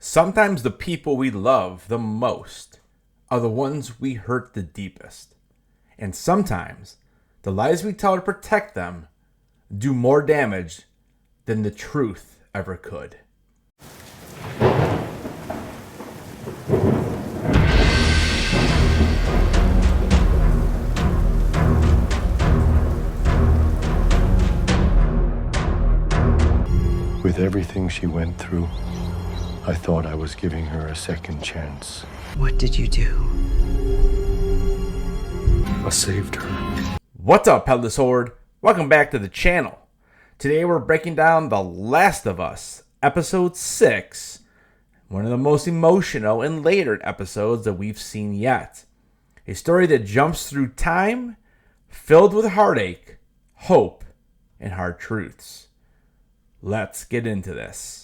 Sometimes the people we love the most are the ones we hurt the deepest. And sometimes the lies we tell to protect them do more damage than the truth ever could. With everything she went through, I thought I was giving her a second chance. What did you do? I saved her. What's up, Headless Horde? Welcome back to the channel. Today we're breaking down The Last of Us, Episode 6, one of the most emotional and layered episodes that we've seen yet. A story that jumps through time, filled with heartache, hope, and hard truths. Let's get into this.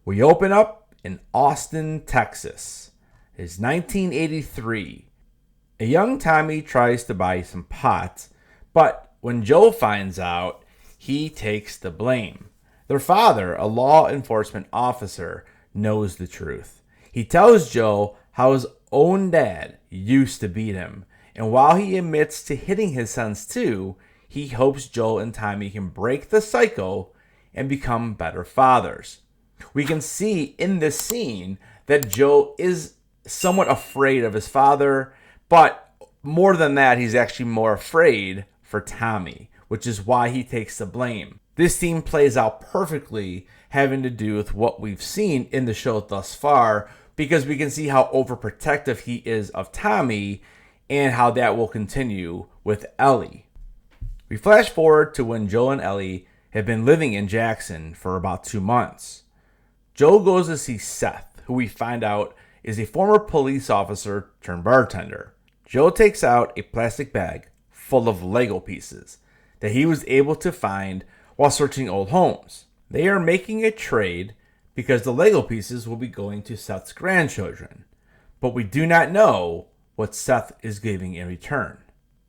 We open up in Austin, Texas. It's 1983. A young Tommy tries to buy some pot, but when Joe finds out, he takes the blame. Their father, a law enforcement officer, knows the truth. He tells Joe how his own dad used to beat him, and while he admits to hitting his sons too, he hopes Joe and Tommy can break the cycle and become better fathers. We can see in this scene that Joe is somewhat afraid of his father, but more than that, he's actually more afraid for Tommy, which is why he takes the blame. This scene plays out perfectly, having to do with what we've seen in the show thus far, because we can see how overprotective he is of Tommy and how that will continue with Ellie. We flash forward to when Joe and Ellie have been living in Jackson for about 2 months. Joe goes to see Seth, who we find out is a former police officer turned bartender. Joe takes out a plastic bag full of Lego pieces that he was able to find while searching old homes. They are making a trade because the Lego pieces will be going to Seth's grandchildren, but we do not know what Seth is giving in return.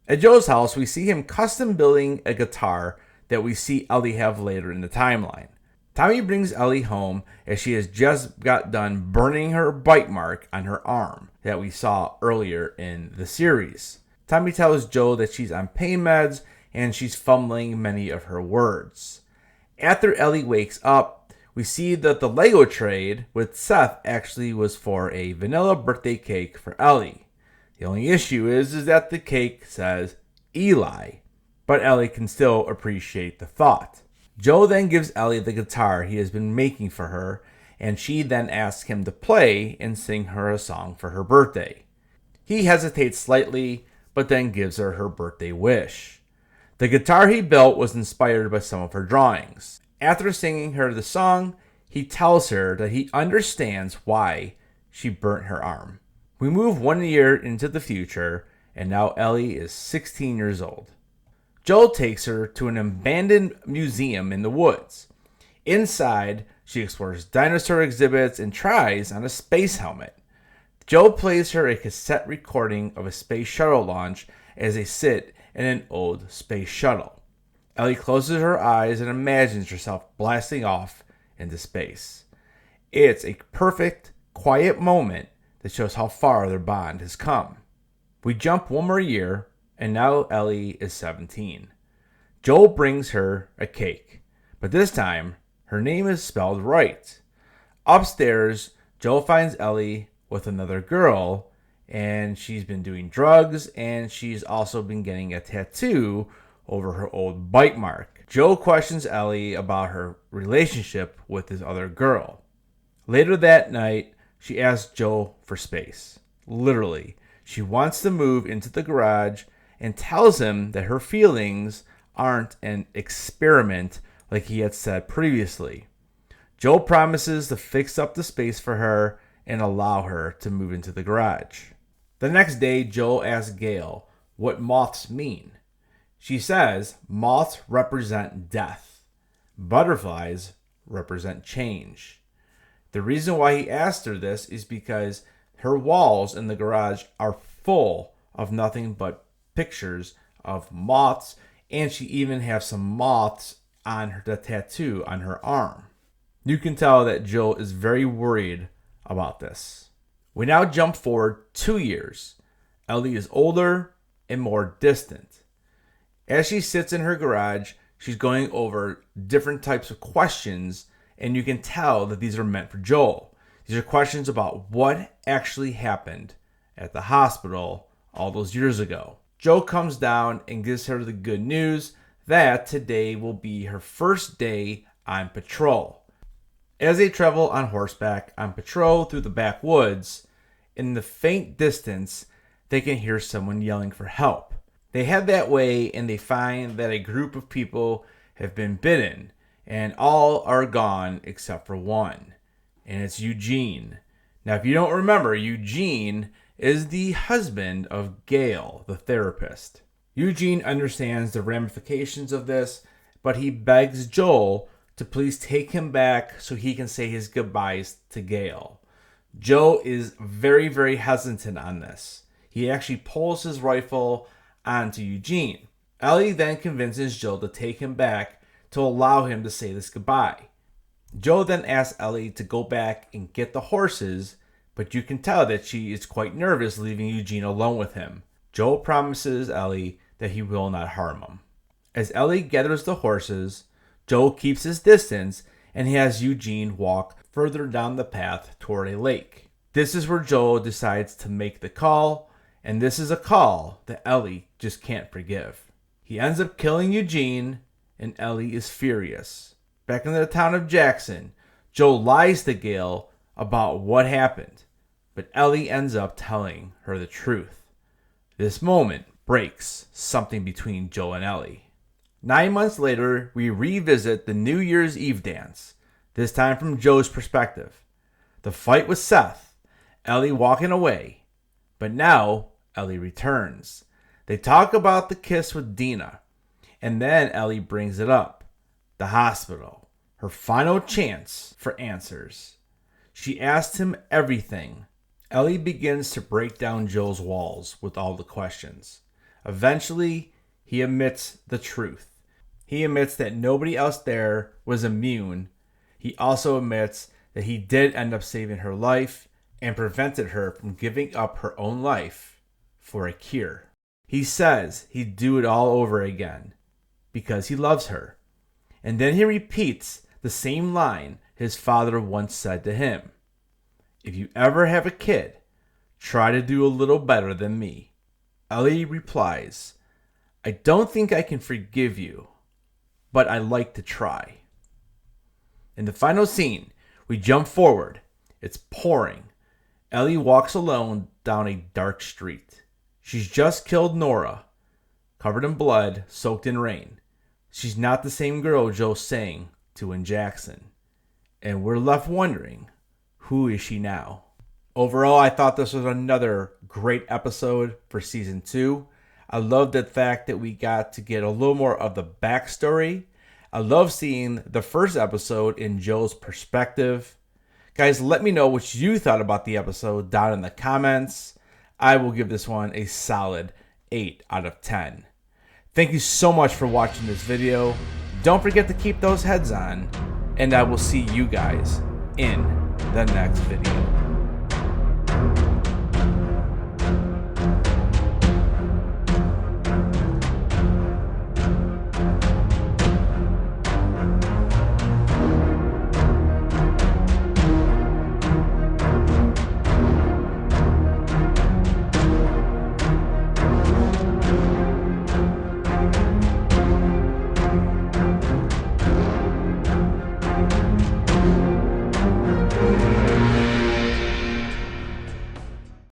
At Joe's house, we see him custom building a guitar that we see Ellie have later in the timeline. Tommy brings Ellie home as she has just got done burning her bite mark on her arm that we saw earlier in the series. Tommy tells Joe that she's on pain meds and she's fumbling many of her words. After Ellie wakes up, we see that the Lego trade with Seth actually was for a vanilla birthday cake for Ellie. The only issue is that the cake says Eli, but Ellie can still appreciate the thought. Joe then gives Ellie the guitar he has been making for her, and she then asks him to play and sing her a song for her birthday. He hesitates slightly, but then gives her her birthday wish. The guitar he built was inspired by some of her drawings. After singing her the song, he tells her that he understands why she burnt her arm. We move 1 year into the future, and now Ellie is 16 years old. Joel takes her to an abandoned museum in the woods. Inside, she explores dinosaur exhibits and tries on a space helmet. Joe plays her a cassette recording of a space shuttle launch as they sit in an old space shuttle. Ellie closes her eyes and imagines herself blasting off into space. It's a perfect, quiet moment that shows how far their bond has come. We jump 1 more year, and now Ellie is 17. Joel brings her a cake, but this time, her name is spelled right. Upstairs, Joel finds Ellie with another girl, and she's been doing drugs, and she's also been getting a tattoo over her old bite mark. Joe questions Ellie about her relationship with this other girl. Later that night, she asks Joe for space. Literally, she wants to move into the garage and tells him that her feelings aren't an experiment like he had said previously. Joe promises to fix up the space for her and allow her to move into the garage. The next day, Joe asks Gail what moths mean. She says moths represent death. Butterflies represent change. The reason why he asked her this is because her walls in the garage are full of nothing but pictures of moths, and she even has some moths on the tattoo on her arm. You can tell that Joe is very worried about this. We now jump forward 2 years. Ellie is older and more distant. As she sits in her garage, she's going over different types of questions, and you can tell that these are meant for Joel. These are questions about what actually happened at the hospital all those years ago. Joel comes down and gives her the good news that today will be her first day on patrol. As they travel on horseback on patrol through the backwoods, in the faint distance, they can hear someone yelling for help. They head that way and they find that a group of people have been bitten, and all are gone except for one, and it's Eugene. Now, if you don't remember, Eugene is the husband of Gail, the therapist. Eugene understands the ramifications of this, but he begs Joel to please take him back so he can say his goodbyes to Gail. Joe is very, very hesitant on this. He actually pulls his rifle onto Eugene. Ellie then convinces Joe to take him back to allow him to say this goodbye. Joe then asks Ellie to go back and get the horses, but you can tell that she is quite nervous leaving Eugene alone with him. Joe promises Ellie that he will not harm him. As Ellie gathers the horses, Joe keeps his distance and he has Eugene walk further down the path toward a lake. This is where Joe decides to make the call, and this is a call that Ellie just can't forgive. He ends up killing Eugene, and Ellie is furious. Back in the town of Jackson, Joe lies to Gail about what happened, but Ellie ends up telling her the truth. This moment breaks something between Joe and Ellie. 9 months later, we revisit the New Year's Eve dance, this time from Joe's perspective. The fight with Seth, Ellie walking away, but now Ellie returns. They talk about the kiss with Dina, and then Ellie brings it up. The hospital, her final chance for answers. She asks him everything. Ellie begins to break down Joe's walls with all the questions. Eventually, he admits the truth. He admits that nobody else there was immune. He also admits that he did end up saving her life and prevented her from giving up her own life for a cure. He says he'd do it all over again because he loves her. And then he repeats the same line his father once said to him. If you ever have a kid, try to do a little better than me. Ellie replies, I don't think I can forgive you, but I like to try. In the final scene, we jump forward. It's pouring. Ellie walks alone down a dark street. She's just killed Nora, covered in blood, soaked in rain. She's not the same girl Joe sang to in Jackson. And we're left wondering, who is she now? Overall, I thought this was another great episode for season 2. I love the fact that we got to get a little more of the backstory. I love seeing the first episode in Joe's perspective. Guys, let me know what you thought about the episode down in the comments. I will give this one a solid 8 out of 10. Thank you so much for watching this video. Don't forget to keep those heads on, and I will see you guys in the next video.